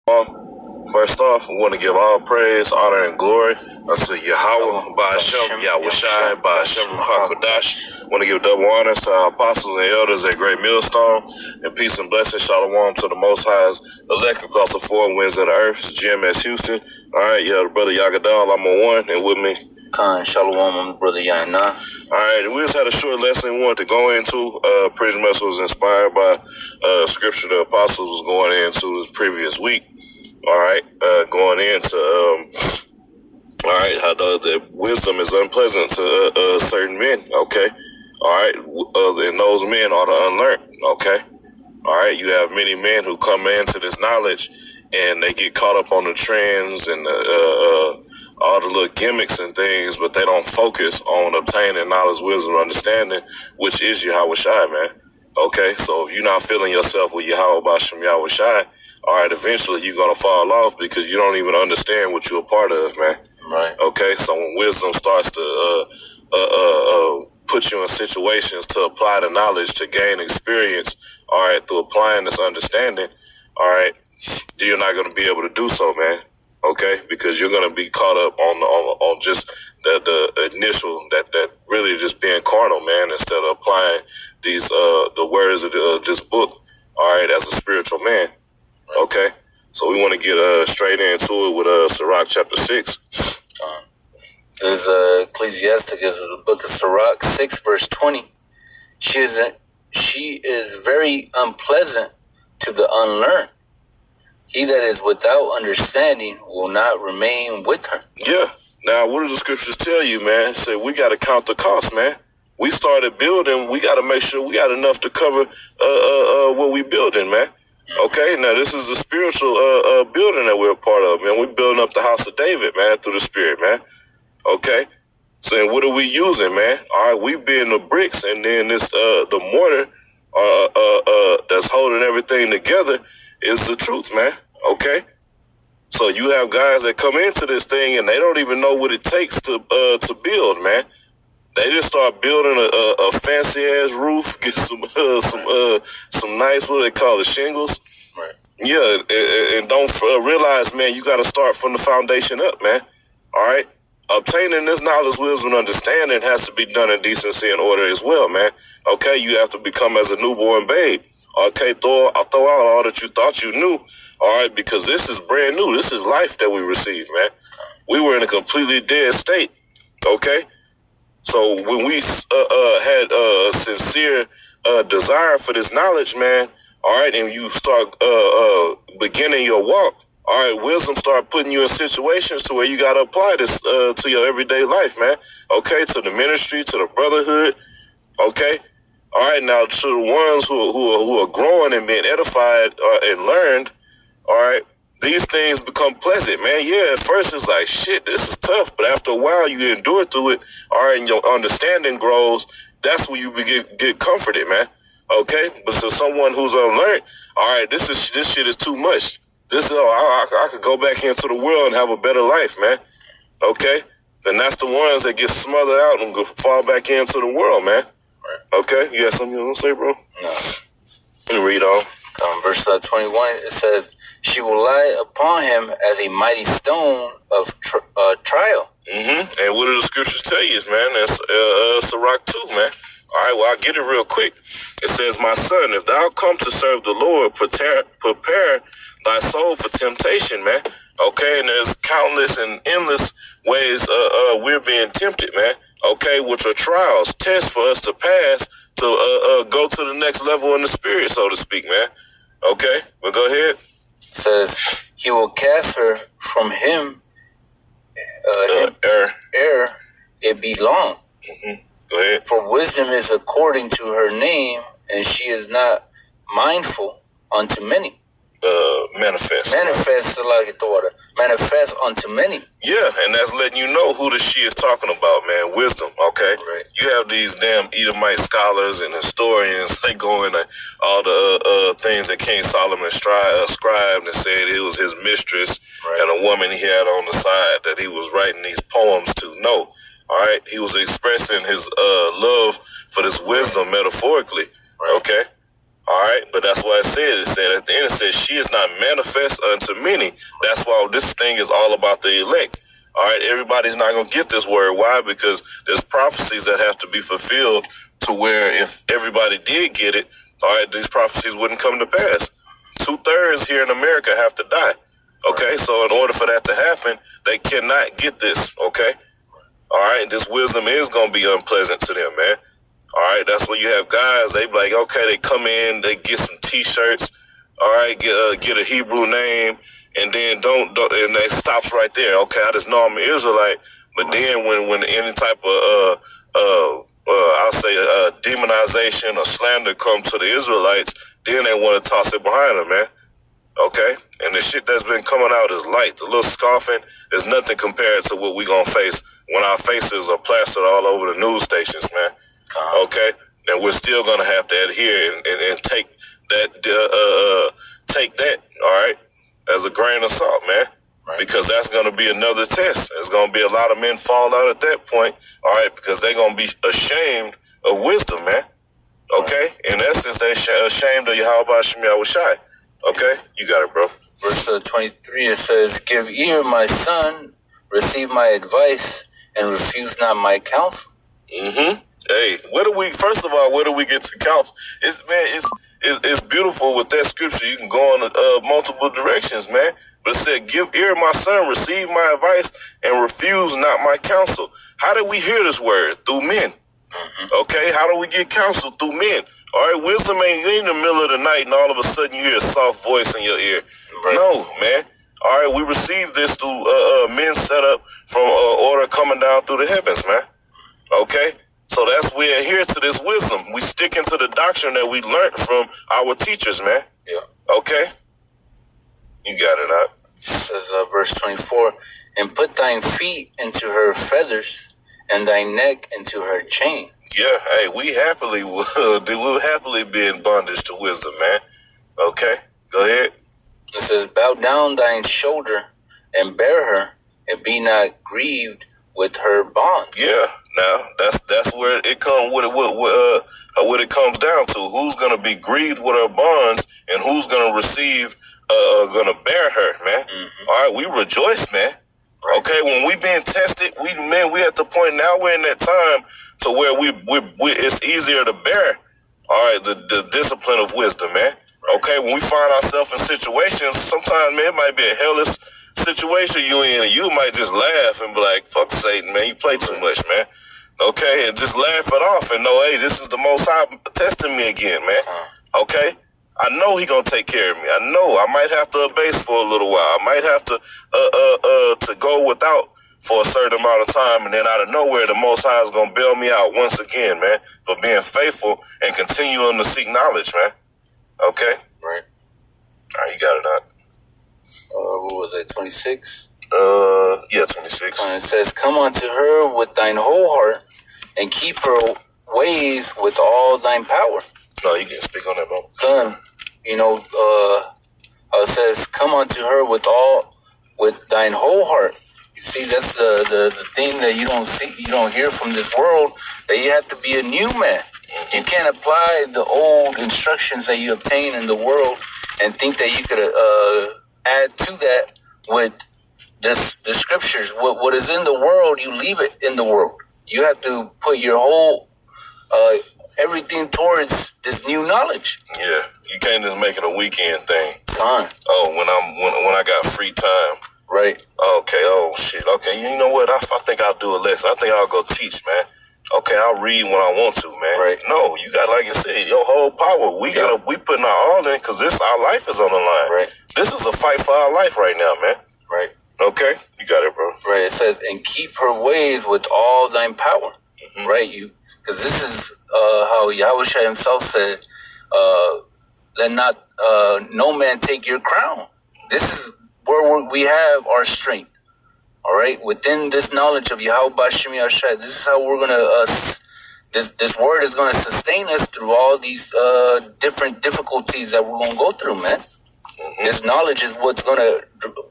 First off, we want to give all praise, honor, and glory unto Yahweh, Ba'ashem, Yahushai, Ba'ashem, Hakodash. Want to give double honors to our apostles and elders at Great Millstone, and peace and blessing, shalom to the Most High's elect across the four winds of the earth, GMS Houston. All right, the brother Yagadal, I'm on one, and with me, Khan, shalom, I'm the brother Yana. All right, we just had a short lesson we wanted to go into. Pretty much was inspired by scripture the apostles was going into this previous week. All right, going into how the wisdom is unpleasant to certain men. Okay, all right, and those men are the unlearned. Okay, all right, you have many men who come into this knowledge and they get caught up on the trends and all the little gimmicks and things, but they don't focus on obtaining knowledge, wisdom, understanding, which is Yahweh Shai, man. Okay, so if you're not feeling yourself with Yahweh Bashem Yahweh Shai, all right, eventually you're going to fall off because you don't even understand what you're a part of, man. Right. Okay, so when wisdom starts to put you in situations to apply the knowledge, to gain experience, all right, through applying this understanding, all right, you're not going to be able to do so, man. Okay, because you're going to be caught up on just the initial, that really just being carnal, man, instead of applying these the words of this book, all right, as a spiritual man. Okay, so we want to get straight into it with Sirach chapter 6. There's Ecclesiastic is the book of Sirach 6 verse 20. She is very unpleasant to the unlearned. He that is without understanding will not remain with her. Yeah. Now, what do the scriptures tell you, man? Say we got to count the cost, man. We started building. We got to make sure we got enough to cover what we building, man. Okay, now this is a spiritual building that we're a part of, man. We're building up the house of David, man, through the Spirit, man. Okay, so what are we using, man? All right, we being the bricks, and then this the mortar that's holding everything together is the truth, man. Okay, so you have guys that come into this thing and they don't even know what it takes to build, man. They just start building a fancy ass roof, get some nice, what do they call it, shingles. Right. Yeah, and don't realize, man, you got to start from the foundation up, man. All right, obtaining this knowledge, wisdom, and understanding has to be done in decency and order as well, man. Okay, you have to become as a newborn babe. Okay, throw out all that you thought you knew. All right, because this is brand new. This is life that we received, man. We were in a completely dead state. Okay. So when we had a sincere desire for this knowledge, man, all right, and you start beginning your walk, all right, wisdom start putting you in situations to where you got to apply this to your everyday life, man. Okay, to the ministry, to the brotherhood. Okay, all right, now to the ones who are growing and being edified and learned, all right. These things become pleasant, man. Yeah, at first it's like, shit, this is tough. But after a while, you endure through it, all right, and your understanding grows. That's when you get comforted, man. Okay? But to someone who's unlearned, all right, this shit is too much. I could go back into the world and have a better life, man. Okay? Then that's the ones that get smothered out and go fall back into the world, man. Right. Okay? You got something you want to say, bro? No. Let me read on. Verse 21, it says, she will lie upon him as a mighty stone of trial. Mm-hmm. And what do the scriptures tell you, man? That's Sirach 2, man. All right, well, I'll get it real quick. It says, my son, if thou come to serve the Lord, prepare thy soul for temptation, man. Okay, and there's countless and endless ways we're being tempted, man. Okay, which are trials, tests for us to pass to go to the next level in the spirit, so to speak, man. Okay, well, go ahead. It says, he will cast her from him, ere it be long. Mm-hmm. Go ahead. For wisdom is according to her name, and she is not mindful unto many. Manifest unto many. Yeah, and that's letting you know who the she is talking about, man. Wisdom, okay? Right. You have these damn Edomite scholars and historians. They go into all the things that King Solomon scribed and said it was his mistress, right, and a woman he had on the side that he was writing these poems to. No, all right? He was expressing his love for this wisdom metaphorically, right, okay? All right, but that's what it said. It said at the end, it said, she is not manifest unto many. That's why this thing is all about the elect. All right, everybody's not going to get this word. Why? Because there's prophecies that have to be fulfilled to where if everybody did get it, all right, these prophecies wouldn't come to pass. 2/3 here in America have to die. Okay, so in order for that to happen, they cannot get this. Okay, all right, this wisdom is going to be unpleasant to them, man. All right, that's where you have guys, they be like, okay, they come in, they get some T-shirts, all right, get a Hebrew name, and then don't and it stops right there. Okay, I just know I'm an Israelite, but then when any type of I'll say demonization or slander comes to the Israelites, then they want to toss it behind them, man. Okay, and the shit that's been coming out is light. The little scoffing is nothing compared to what we gonna face when our faces are plastered all over the news stations, man. Okay, and we're still gonna have to adhere and take that all right, as a grain of salt, man. Right. Because that's gonna be another test. There's gonna be a lot of men fall out at that point, all right, because they're gonna be ashamed of wisdom, man. Okay, in essence, they're ashamed of Yahweh Shem Yahushai. Okay, you got it, bro. Verse 23, it says, "Give ear, my son, receive my advice, and refuse not my counsel." Mm-hmm. Hey, first of all, where do we get to counsel? It's beautiful with that scripture. You can go in multiple directions, man. But it said, "Give ear, my son, receive my advice, and refuse not my counsel." How did we hear this word? Through men. Mm-hmm. Okay, how do we get counsel? Through men. All right, wisdom ain't you in the middle of the night and all of a sudden you hear a soft voice in your ear. Right. No, man. All right, we received this through men set up from order coming down through the heavens, man. Okay, so that's we adhere to this wisdom. We stick into the doctrine that we learned from our teachers, man. Yeah. Okay, you got it out. It says verse 24, "And put thine feet into her feathers, and thy neck into her chain." Yeah, hey, we happily will happily be in bondage to wisdom, man. Okay, go ahead. It says, "Bow down thine shoulder and bear her, and be not grieved with her bond." Yeah, now that's where it comes. What it comes down to: who's gonna be grieved with her bonds, and who's gonna receive, gonna bear her, man. Mm-hmm. All right, we rejoice, man. Right. Okay, when we being tested, we at the point now we're in that time to where we it's easier to bear. All right, the discipline of wisdom, man. Right. Okay, when we find ourselves in situations, sometimes man, it might be a hellish situation you in, and you might just laugh and be like, "Fuck Satan, man, you play too much, man." Okay, and just laugh it off and know, hey, this is the Most High testing me again, man. Okay. I know he gonna take care of me. I know I might have to abase for a little while. I might have to go without for a certain amount of time, and then out of nowhere, the Most High is gonna bail me out once again, man, for being faithful and continuing to seek knowledge, man. Okay. Right. All right, you got it out. What was that? 26. Yeah, 26. And it says, "Come unto her with thine whole heart, and keep her ways with all thine power." No, you can speak on that, bro. Son, it says, "Come unto her with thine whole heart." You see, that's the thing that you don't see, you don't hear from this world, that you have to be a new man. You can't apply the old instructions that you obtain in the world and think that you could add to that with the scriptures. What is in the world, you leave it in the world. You have to put your whole everything towards this new knowledge. Yeah, you can't just make it a weekend thing. Time. Oh, when I got free time. Right. Okay. Oh shit. Okay. You know what? I think I'll do a lesson. I think I'll go teach, man. Okay, I'll read when I want to, man. Right. No, you got, like you said, your whole power. We putting our all in because our life is on the line. Right. This is a fight for our life right now, man. Right. Okay, you got it, bro. Right. It says, "And keep her ways with all thine power." Mm-hmm. Right. Because this is how Yahushua himself said, "Let not no man take your crown." This is where we have our strength. All right, within this knowledge of Yahweh Shem Yahushua, this is how we're gonna. This word is gonna sustain us through all these different difficulties that we're gonna go through, man. Mm-hmm. This knowledge is what's gonna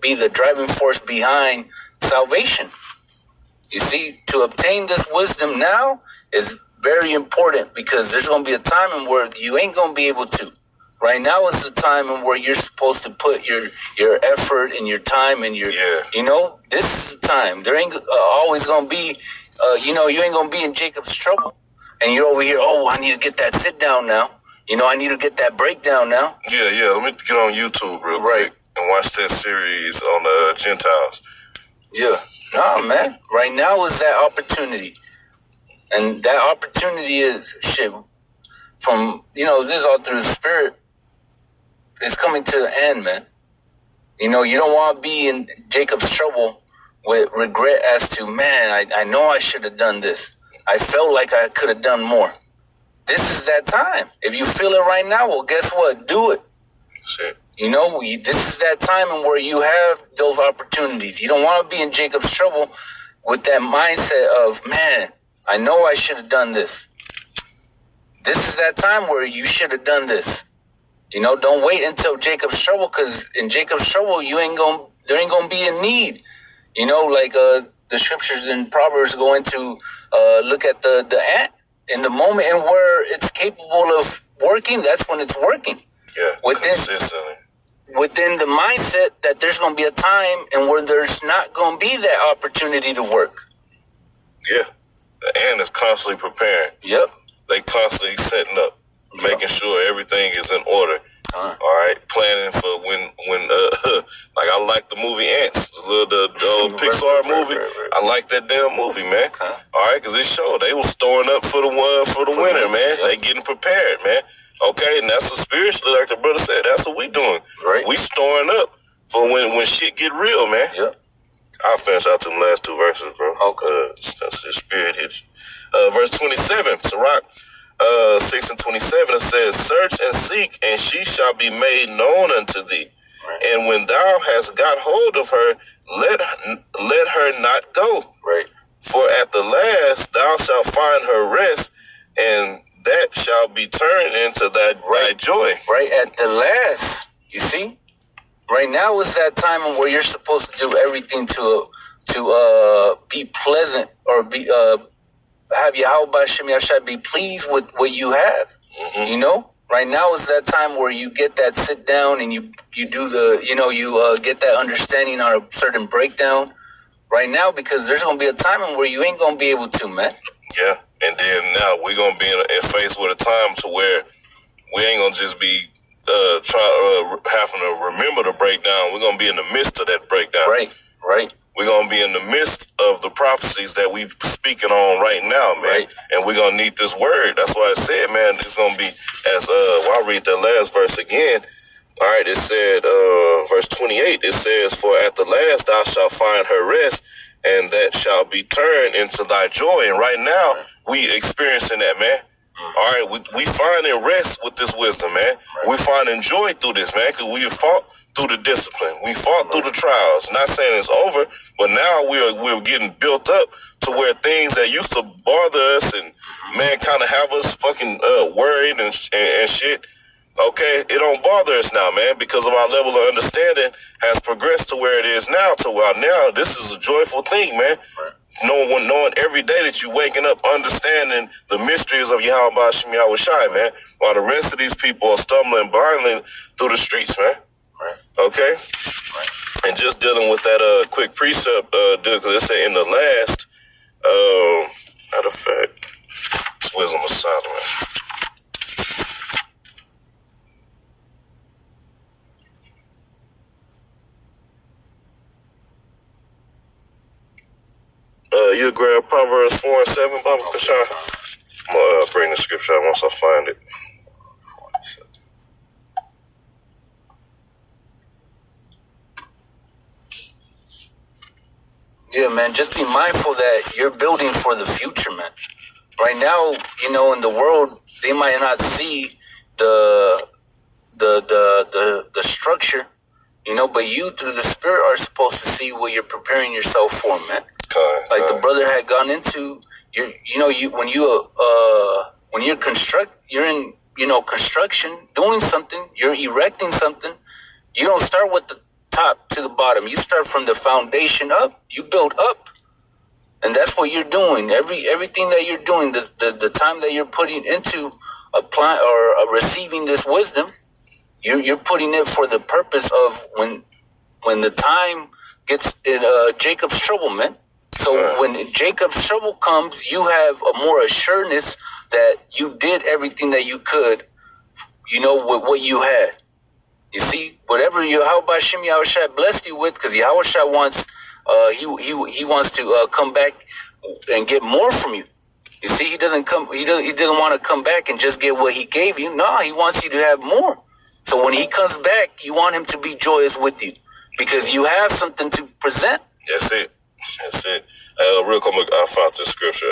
be the driving force behind salvation. You see, to obtain this wisdom now is very important because there's gonna be a time in where you ain't gonna be able to. Right now is the time in where you're supposed to put your effort and your time and your, this is the time. There ain't always going to be, you ain't going to be in Jacob's trouble. And you're over here, I need to get that sit down now. I need to get that breakdown now. Yeah. Let me get on YouTube real quick and watch that series on the Gentiles. Yeah. Nah, man. Right now is that opportunity. And that opportunity is, from, this is all through the Spirit. It's coming to the end, man. You don't want to be in Jacob's trouble with regret as to, man, I know I should have done this. I felt like I could have done more. This is that time. If you feel it right now, well, guess what? Do it. Shit. This is that time where you have those opportunities. You don't want to be in Jacob's trouble with that mindset of, man, I know I should have done this. This is that time where you should have done this. Don't wait until Jacob's trouble, because in Jacob's trouble, there ain't gonna be a need. Like the scriptures in Proverbs go into look at the ant. In the moment in where it's capable of working, that's when it's working. Yeah, consistently. Within the mindset that there's going to be a time and where there's not going to be that opportunity to work. Yeah, the ant is constantly preparing. Yep. They constantly setting up, making sure everything is in order. All right, planning for when like I like the movie Ants, the old Pixar movie. Right. I like that damn movie, man. All right, because it showed they was storing up for the winter, man. They getting prepared, man. Okay, and that's what spiritually, like the brother said, that's what we doing. Right. We storing up for when shit get real, man. Yep. I'll finish out them last two verses, bro. Okay. That's the spirit hits. Verse 27, Sirach. 6 and 27, it says, search and seek, and she shall be made known unto thee. Right. And when thou hast got hold of her, let her not go. Right. For at the last thou shalt find her rest, and that shall be turned into thy joy. Right at the last, you see? Right now is that time where you're supposed to do everything to be pleasant or be have Yahweh Shem Yahshai be pleased with what you have. Mm-hmm. Right now is that time where you get that sit down and you do the, you get that understanding on a certain breakdown. Right now, because there's going to be a time where you ain't going to be able to, man. Yeah, and then now we're going to be faced with a time to where we ain't going to just be having to remember the breakdown. We're going to be in the midst of that breakdown. Right. We're going to be in the midst of the prophecies that we speaking on right now, man. Right. And we're going to need this word. That's why I said, man, it's going to be as, I'll read that last verse again. All right, it said, verse 28, it says, for at the last thou shalt find her rest, and that shall be turned into thy joy. And right now, we experiencing that, man. All right, we finding rest with this wisdom, man. We finding joy through this, man, because we fought through the discipline. We fought through the trials. Not saying it's over, but now we're getting built up to where things that used to bother us and, man, kind of have us fucking worried and shit, okay, it don't bother us now, man, because of our level of understanding has progressed to where it is now, to where now this is a joyful thing, man. Knowing every day that you waking up, understanding the mysteries of Yahweh Shem Yahweh, man, while the rest of these people are stumbling blindly through the streets, man. Okay? And just dealing with that quick precept, because it said in the last, matter of fact, it's Wisdom of Solomon. You grab Proverbs 4 and 7, Baba Kashan. I'm going to bring the scripture out once I find it. Yeah, man, just be mindful that you're building for the future, man. Right now, in the world, they might not see the structure, but you through the Spirit are supposed to see what you're preparing yourself for, man. Like the brother had gone into, when you're in construction, doing something, you're erecting something. You don't start with the top to the bottom. You start from the foundation up. You build up, and that's what you're doing. Everything that you're doing, the time that you're putting into applying or receiving this wisdom, You're putting it for the purpose of when the time gets in Jacob's trouble, man. So when Jacob's trouble comes, you have a more assuredness that you did everything that you could, with what you had. You see, whatever Yahweh Shem Yahushua blessed you with, because Yahushua wants, he wants to come back and get more from you. You see, he doesn't want to come back and just get what he gave you. No, he wants you to have more. So when he comes back, you want him to be joyous with you because you have something to present. That's it. Real quick, I found this scripture.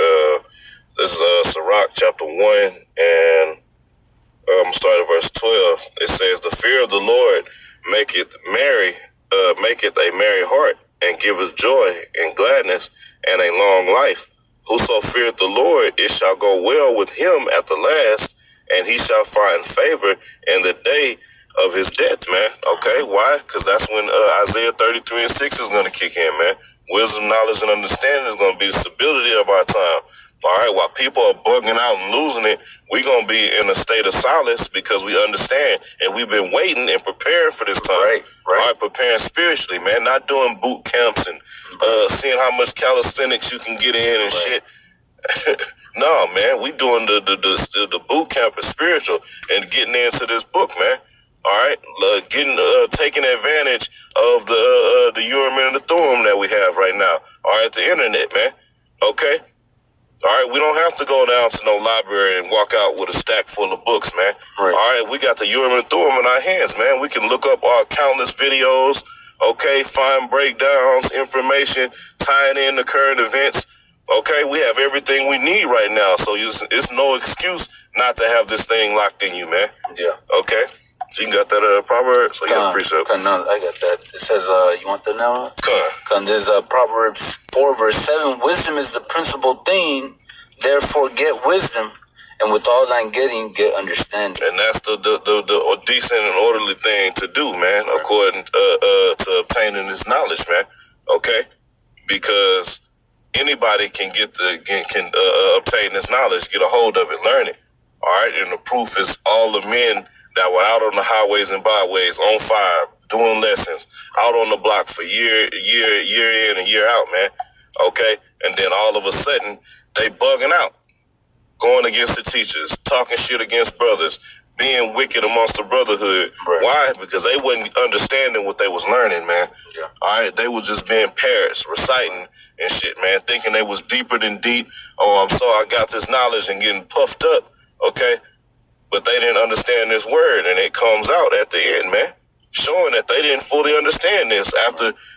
This is Sirach chapter 1, and I'm starting at verse 12. It says, "The fear of the Lord maketh merry, maketh a merry heart, and giveth joy and gladness and a long life. Whoso feareth the Lord, it shall go well with him at the last, and he shall find favor in the day of his death," man. Okay, why? Because that's when Isaiah 33:6 is going to kick in, man. Wisdom, knowledge, and understanding is going to be the stability of our time. All right, while people are bugging out and losing it, we're going to be in a state of solace because we understand, and we've been waiting and preparing for this time. Right. All right, preparing spiritually, man, not doing boot camps and seeing how much calisthenics you can get in and shit. No, man, we doing the boot camp is spiritual and getting into this book, man. All right, taking advantage of the Urim and the Thummim that we have right now. All right, the internet, man. Okay. All right, we don't have to go down to no library and walk out with a stack full of books, man. Right. All right, we got the Urim and Thummim in our hands, man. We can look up our countless videos, okay, find breakdowns, information, tying in the current events. Okay, we have everything we need right now, so it's no excuse not to have this thing locked in you, man. Yeah. Okay, so you got that proverb? So yeah, precept. No, I got that. It says, you want that now? There's Proverbs 4 verse 7. Wisdom is the principal thing, therefore get wisdom, and with all thine getting, get understanding. And that's the decent and orderly thing to do, man, right, according to obtaining this knowledge, man. Okay, because anybody can obtain this knowledge, get a hold of it, learn it. All right, and the proof is all the men that were out on the highways and byways on fire, doing lessons, out on the block for year in and year out, man. Okay, and then all of a sudden they bugging out, going against the teachers, talking shit against brothers, being wicked amongst the brotherhood. Right. Why? Because they wasn't understanding what they was learning, man. Yeah. All right, they was just being parrots, reciting and shit, man, thinking they was deeper than deep. Oh, I got this knowledge and getting puffed up, okay? But they didn't understand this word, and it comes out at the end, man, showing that they didn't fully understand this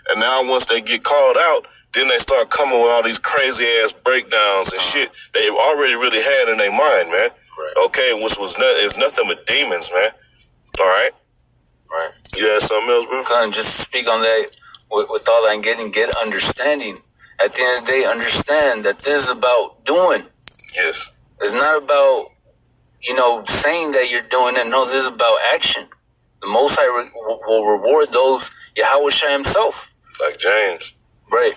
and now once they get called out, then they start coming with all these crazy ass breakdowns and shit they already really had in their mind, man. Right. Okay, which is nothing but demons, man. All right. Right. You had something else, bro? Come on, just speak on that with all I'm getting, get understanding. At the end of the day, understand that this is about doing. Yes. It's not about, saying that you're doing it. No, this is about action. The Most High will reward those, Yahweh Shai himself. Like James. Right.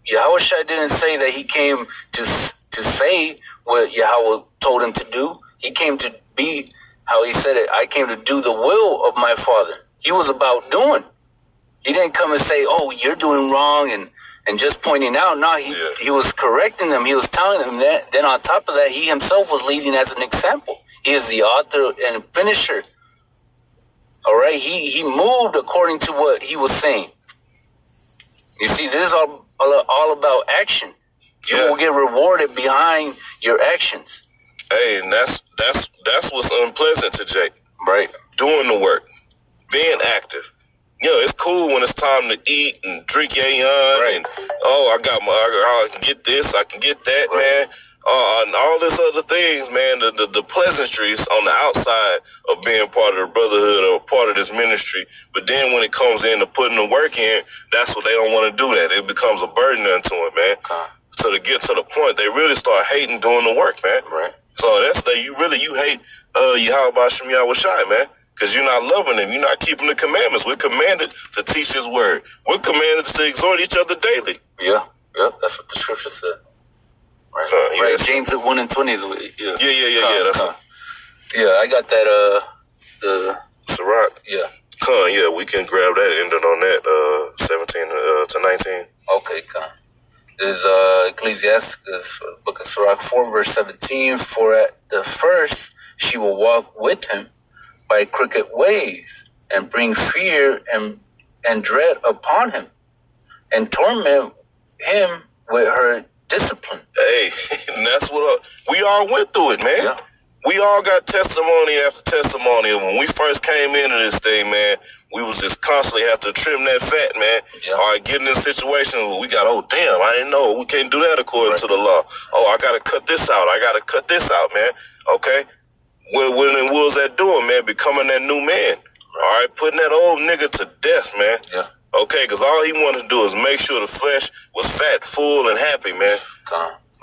Yahweh Shai didn't say that he came to say what Yahweh told him to do. He came to be, how he said it, I came to do the will of my Father. He was about doing. He didn't come and say, oh, you're doing wrong and just pointing out. No, he was correcting them. He was telling them that. Then on top of that, he himself was leading as an example. He is the author and finisher. All right? He moved according to what he was saying. You see, this is all about action. You will get rewarded behind your actions. Hey, and that's what's unpleasant to Jake. Right. Doing the work. Being active. It's cool when it's time to eat and drink yayan. Right. And, I can get this, I can get that, right, man. And all this other things, man, the pleasantries on the outside of being part of the brotherhood or part of this ministry. But then when it comes in to putting the work in, that's what they don't want to do that. It becomes a burden unto it, man. Okay. So to get to the point, they really start hating doing the work, man. Right. So you hate Yahweh Shem Yahweh Shai, man. Because you're not loving him. You're not keeping the commandments. We're commanded to teach his word. We're commanded to exhort each other daily. Yeah. That's what the scripture said. Right. Right. James 1:20 is Yeah. That's yeah, I got that. Ciroc. Yeah. Yeah, we can grab that ending on that 17 to 19. Okay, con. Is Ecclesiasticus, book of Sirach 4, verse 17. For at the first she will walk with him by crooked ways, and bring fear and dread upon him, and torment him with her discipline. Hey, and that's what we all went through it, man. Yeah. We all got testimony after testimony. When we first came into this thing, man, we was just constantly have to trim that fat, man. Yeah. All right, getting in situations where we got, oh, damn, I didn't know. We can't do that according to the law. Oh, I got to cut this out. I got to cut this out, man. Okay? What was that doing, man? Becoming that new man. All right? Putting that old nigga to death, man. Yeah. Okay? Because all he wanted to do is make sure the flesh was fat, full, and happy, man.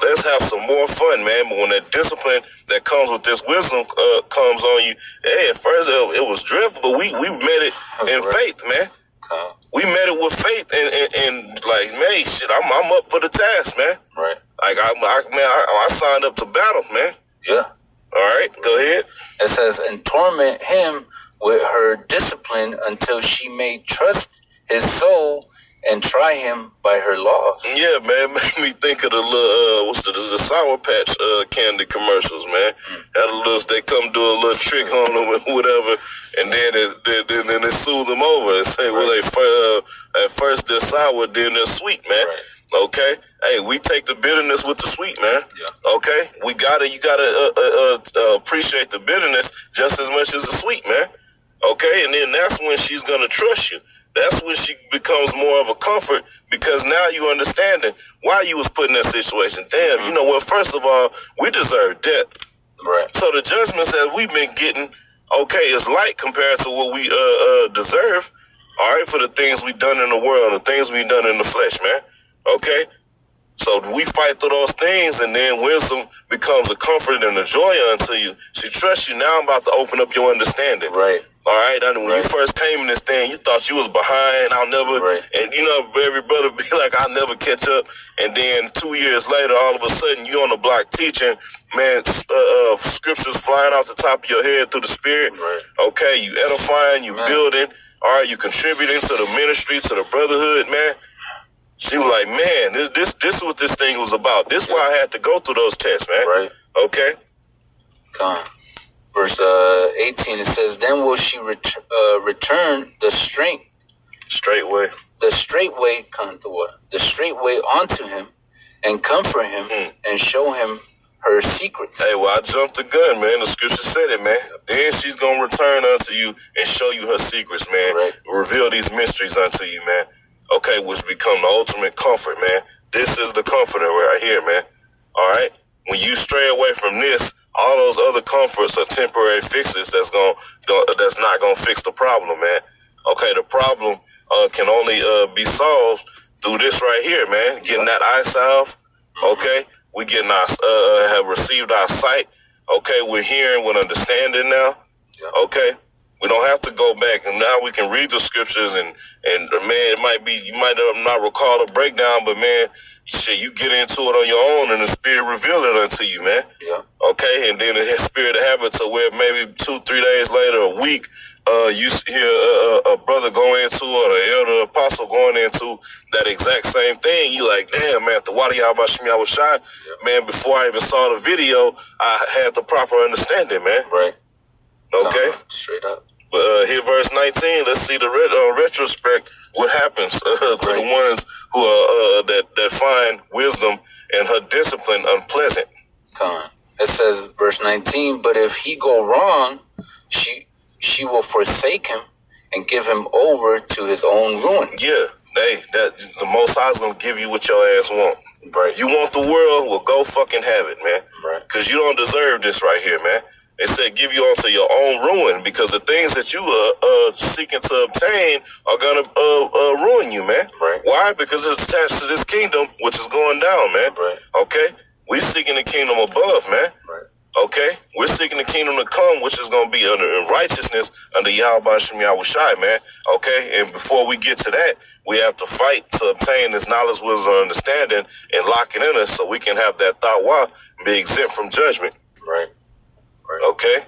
Let's have some more fun, man. But when that discipline that comes with this wisdom comes on you, hey, at first it was drift, but we met it in faith, man. We met it with faith and like, man, shit, I'm up for the task, man. Right. Like, I signed up to battle, man. Yeah. All right, go ahead. It says, and torment him with her discipline until she may trust his soul and try him by her laws. Yeah, man, made me think of the little the Sour Patch candy commercials, man. Had a little, they come do a little trick on them and whatever, and then they soothe them over and say, well, they at first they're sour, then they're sweet, man. Right. Okay, hey, we take the bitterness with the sweet, man. Yeah. Okay, you gotta appreciate the bitterness just as much as the sweet, man. Okay, and then that's when she's gonna trust you. That's when she becomes more of a comfort, because now you understanding why you was put in that situation. Damn, you know what? First of all, we deserve death. Right. So the judgments that we've been getting, okay, is light compared to what we deserve. All right, for the things we done in the world, the things we done in the flesh, man. Okay. So we fight through those things, and then wisdom becomes a comfort and a joy unto you. She trusts you. Now I'm about to open up your understanding. Right. All right. I mean, when you first came in this thing, you thought you was behind. I'll never. Right. And you know, every brother be like, I'll never catch up. And then 2 years later, all of a sudden, you on the block teaching, man. Scriptures flying off the top of your head through the spirit. Right. Okay. You edifying. You building. All right. You contributing to the ministry, to the brotherhood, man. She was like, man, this is what this thing was about. This is why I had to go through those tests, man. Right. Okay. Come. Verse 18, it says, then will she return the straightway. The straightway, come to what? The straightway onto him, and comfort him, and show him her secrets. Hey, well, I jumped the gun, man. The scripture said it, man. Then she's going to return unto you and show you her secrets, man. Right. Reveal these mysteries unto you, man. Okay, which become the ultimate comfort, man. This is the comforter right here, man. All right? When you stray away from this, all those other comforts are temporary fixes that's not gonna fix the problem, man. Okay, the problem can only be solved through this right here, man. Getting that eye salve. Okay, we getting have received our sight. Okay, we're hearing with understanding now. Okay. We don't have to go back, and now we can read the scriptures, and man, you might not recall the breakdown, but man, shit, you get into it on your own, and the Spirit reveal it unto you, man. Yeah. Okay, and then the Spirit have it to where maybe 2-3 days later, a week, you hear a brother going into it, or an elder apostle going into that exact same thing. You like, damn, man, the Wadi Abashimi, I was shy, man. Before I even saw the video, I had the proper understanding, man. Right. Okay. Straight up. But here, verse 19. Let's see the retrospect. What happens to the ones who are that find wisdom and her discipline unpleasant? Come on. It says, verse 19. But if he go wrong, she will forsake him and give him over to his own ruin. Yeah. The Most High's gonna give you what your ass want. Right. You want the world? Well, go fucking have it, man. Right. Because you don't deserve this right here, man. It said give you onto your own ruin, because the things that you are seeking to obtain are going to ruin you, man. Right. Why? Because it's attached to this kingdom, which is going down, man. Right. Okay? We're seeking the kingdom above, man. Right. Okay? We're seeking the kingdom to come, which is going to be under in righteousness under Yahweh Shem Yahushai, man. Okay? And before we get to that, we have to fight to obtain this knowledge, wisdom, and understanding, and lock it in us so we can have that taqwa and be exempt from judgment. Right. Okay.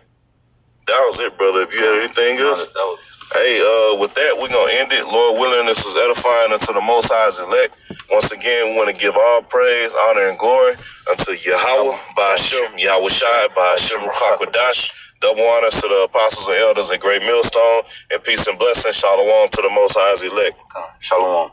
That was it, brother. If you had anything else? That was. Hey, with that, we're going to end it. Lord willing, this was edifying unto the Most High's elect. Once again, we want to give all praise, honor, and glory unto Yahweh, Ba'ashem, Yahweh Shai, Ba'ashem, Ruchakwadash. Double honors to the apostles and elders at Great Millstone, and peace and blessing. Shalom to the Most High's elect. Shalom.